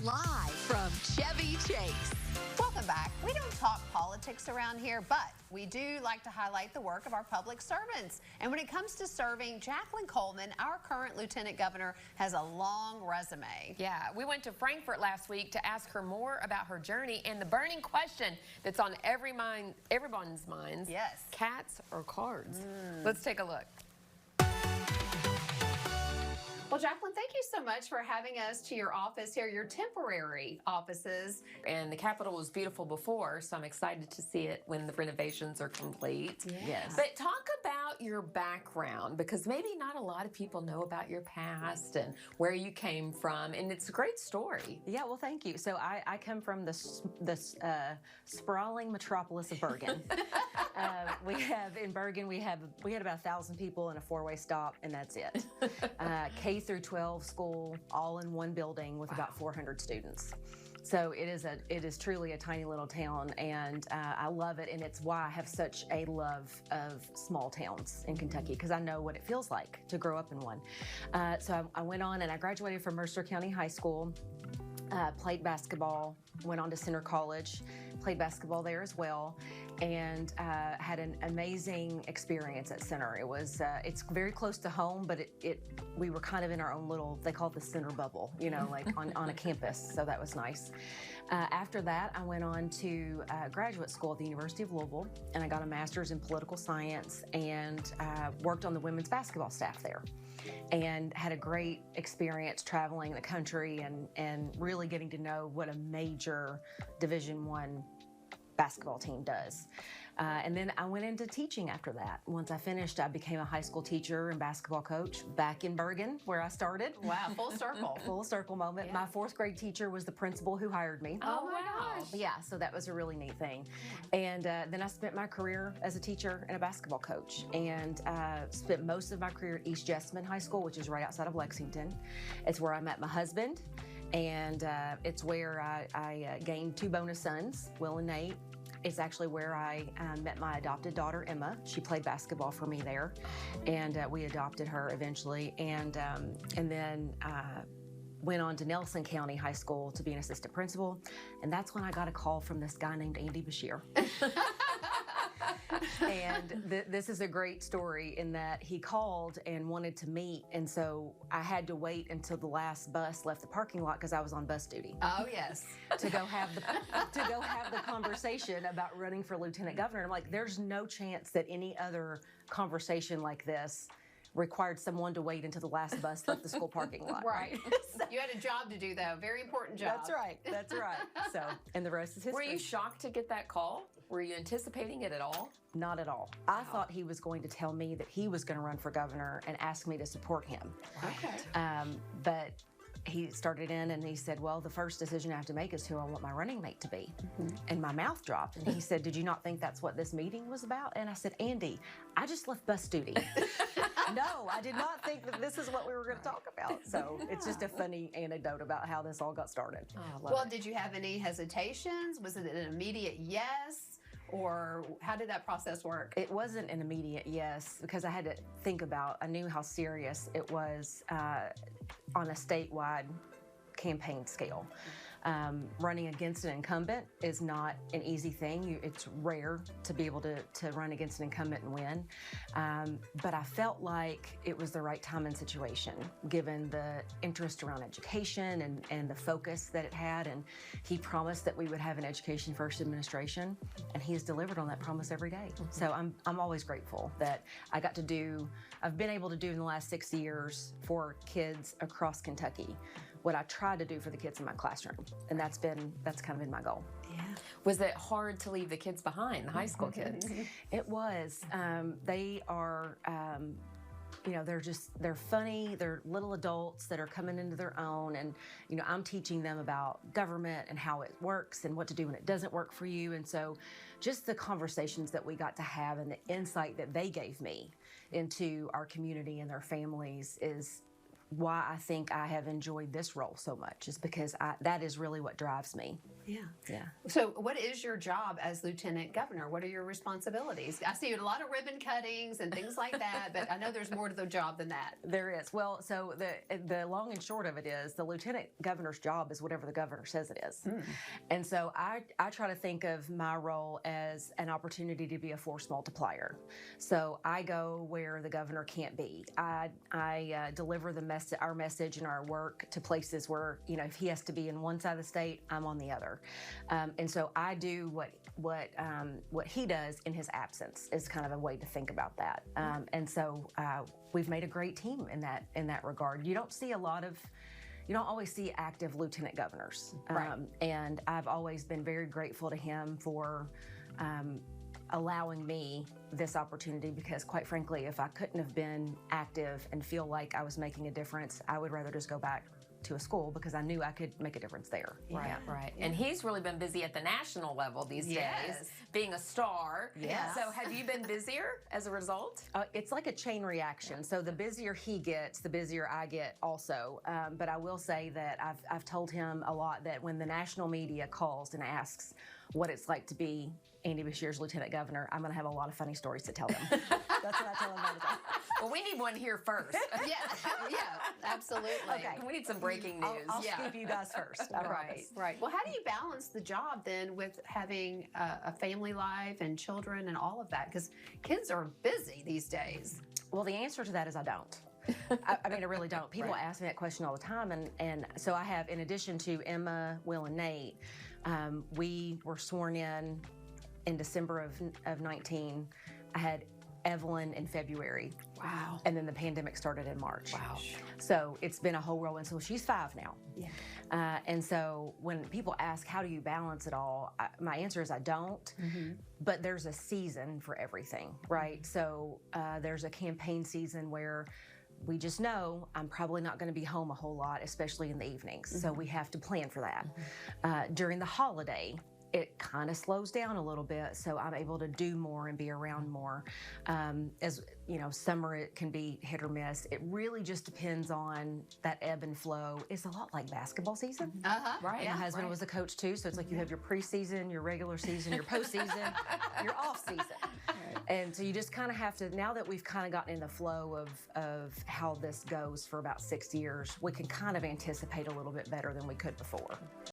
Live from Chevy Chase. Welcome back. We don't talk politics around here, but we do like to highlight the work of our public servants. And when it comes to serving, Jacqueline Coleman, our current lieutenant governor, has a long resume. Yeah, we went to Frankfurt last week to ask her more about her journey and the burning question that's on everyone's minds. Yes. Cats or cards? Let's take a look. Well, Jacqueline, thank you so much for having us to your office here, your temporary offices. And the Capitol was beautiful before, so I'm excited to see it when the renovations are complete. Yes. But talk about your background, because maybe not a lot of people know about your past and where you came from, and it's a great story. Yeah, well, thank you. So I come from the sprawling metropolis of Bergen. In Bergen, we had about 1,000 people in a four-way stop, and that's it. K through 12 school, all in one building with about 400 students. So it is truly a tiny little town, and I love it, and it's why I have such a love of small towns in Kentucky, because I know what it feels like to grow up in one. So I went on and I graduated from Mercer County High School. Played basketball, went on to Center College, played basketball there as well, and had an amazing experience at Center. It's very close to home, but we were kind of in our own little, they call it the Center bubble, you know, like on a campus, so that was nice. After that, I went on to graduate school at the University of Louisville, and I got a master's in political science and worked on the women's basketball staff there, and had a great experience traveling the country and really getting to know what a major Division I basketball team does. And then I went into teaching after that. Once I finished, I became a high school teacher and basketball coach back in Bergen, where I started. Wow, full circle. Full circle moment. Yeah. My fourth grade teacher was the principal who hired me. Oh my gosh. Yeah, so that was a really neat thing. And then I spent my career as a teacher and a basketball coach, and spent most of my career at East Jessamine High School, which is right outside of Lexington. It's where I met my husband, and it's where I gained two bonus sons, Will and Nate. It's actually where I met my adopted daughter, Emma. She played basketball for me there, and we adopted her eventually. And then went on to Nelson County High School to be an assistant principal. And that's when I got a call from this guy named Andy Bashir. And this is a great story in that he called and wanted to meet, and so I had to wait until the last bus left the parking lot, because I was on bus duty. Oh yes. To go have the conversation about running for lieutenant governor. I'm like, there's no chance that any other conversation like this required someone to wait until the last bus left the school parking lot. Right. You had a job to do, though. Very important job. That's right. That's right. So, and the rest is history. Were you shocked to get that call? Were you anticipating it at all? Not at all. I thought he was going to tell me that he was going to run for governor and ask me to support him. Okay. But he started in and he said, well, the first decision I have to make is who I want my running mate to be. And my mouth dropped, and he said, did you not think that's what this meeting was about? And I said, Andy, I just left bus duty. No, I did not think that this is what we were going to talk about. So it's just a funny anecdote about how this all got started. Oh, Well, did you have any hesitations? Was it an immediate yes? Or how did that process work? It wasn't an immediate yes, because I had to think I knew how serious it was on a statewide campaign scale. Running against an incumbent is not an easy thing. It's rare to be able to run against an incumbent and win. But I felt like it was the right time and situation, given the interest around education and the focus that it had. And he promised that we would have an education first administration, and he has delivered on that promise every day. So I'm always grateful that I've been able to do in the last 6 years for kids across Kentucky what I tried to do for the kids in my classroom. And that's kind of been my goal. Yeah. Was it hard to leave the kids behind, the high school kids? It was. They are, they're funny. They're little adults that are coming into their own. And, I'm teaching them about government and how it works and what to do when it doesn't work for you. And so just the conversations that we got to have and the insight that they gave me into our community and their families why I think I have enjoyed this role so much is because that is really what drives me. Yeah. Yeah. So what is your job as Lieutenant Governor? What are your responsibilities? I see a lot of ribbon cuttings and things like that, but I know there's more to the job than that. There is. Well, so the long and short of it is the Lieutenant Governor's job is whatever the governor says it is. And so I try to think of my role as an opportunity to be a force multiplier. So I go where the governor can't be. I deliver our message and our work to places where, if he has to be in one side of the state, I'm on the other. And so I do what he does in his absence is kind of a way to think about that. And so we've made a great team in that regard. You don't always see active lieutenant governors. Right. And I've always been very grateful to him for allowing me this opportunity because, quite frankly, if I couldn't have been active and feel like I was making a difference, I would rather just go back to a school because I knew I could make a difference there. Right, right. And he's really been busy at the national level these days, being a star. Yes. So have you been busier as a result? It's like a chain reaction. So the busier he gets, the busier I get also. But I will say that I've told him a lot that when the national media calls and asks what it's like to be Andy Beshear's Lieutenant Governor, I'm going to have a lot of funny stories to tell them. That's what I tell them all the time. Well, we need one here first. Yeah, absolutely. Okay, we need some breaking news. I'll scoop you guys first. I promise. Right. Well, how do you balance the job then with having a family life and children and all of that? Because kids are busy these days. Well, the answer to that is I don't. I mean, I really don't. People ask me that question all the time. And so I have, in addition to Emma, Will, and Nate, we were sworn in December of 19. I had Evelyn in February. Wow. And then the pandemic started in March. Wow. So it's been a whole whirlwind. So she's 5 now. Yeah. And so when people ask, how do you balance it all? My answer is I don't. But there's a season for everything, right? So there's a campaign season where we just know I'm probably not going to be home a whole lot, especially in the evenings. So we have to plan for that. During the holiday, it kind of slows down a little bit, so I'm able to do more and be around more. As you know, summer it can be hit or miss. It really just depends on that ebb and flow. It's a lot like basketball season. Right. And my husband was a coach too, so it's like you have your preseason, your regular season, your postseason, your off season. And so you just kind of have to, now that we've kind of gotten in the flow of how this goes for about 6 years, we can kind of anticipate a little bit better than we could before.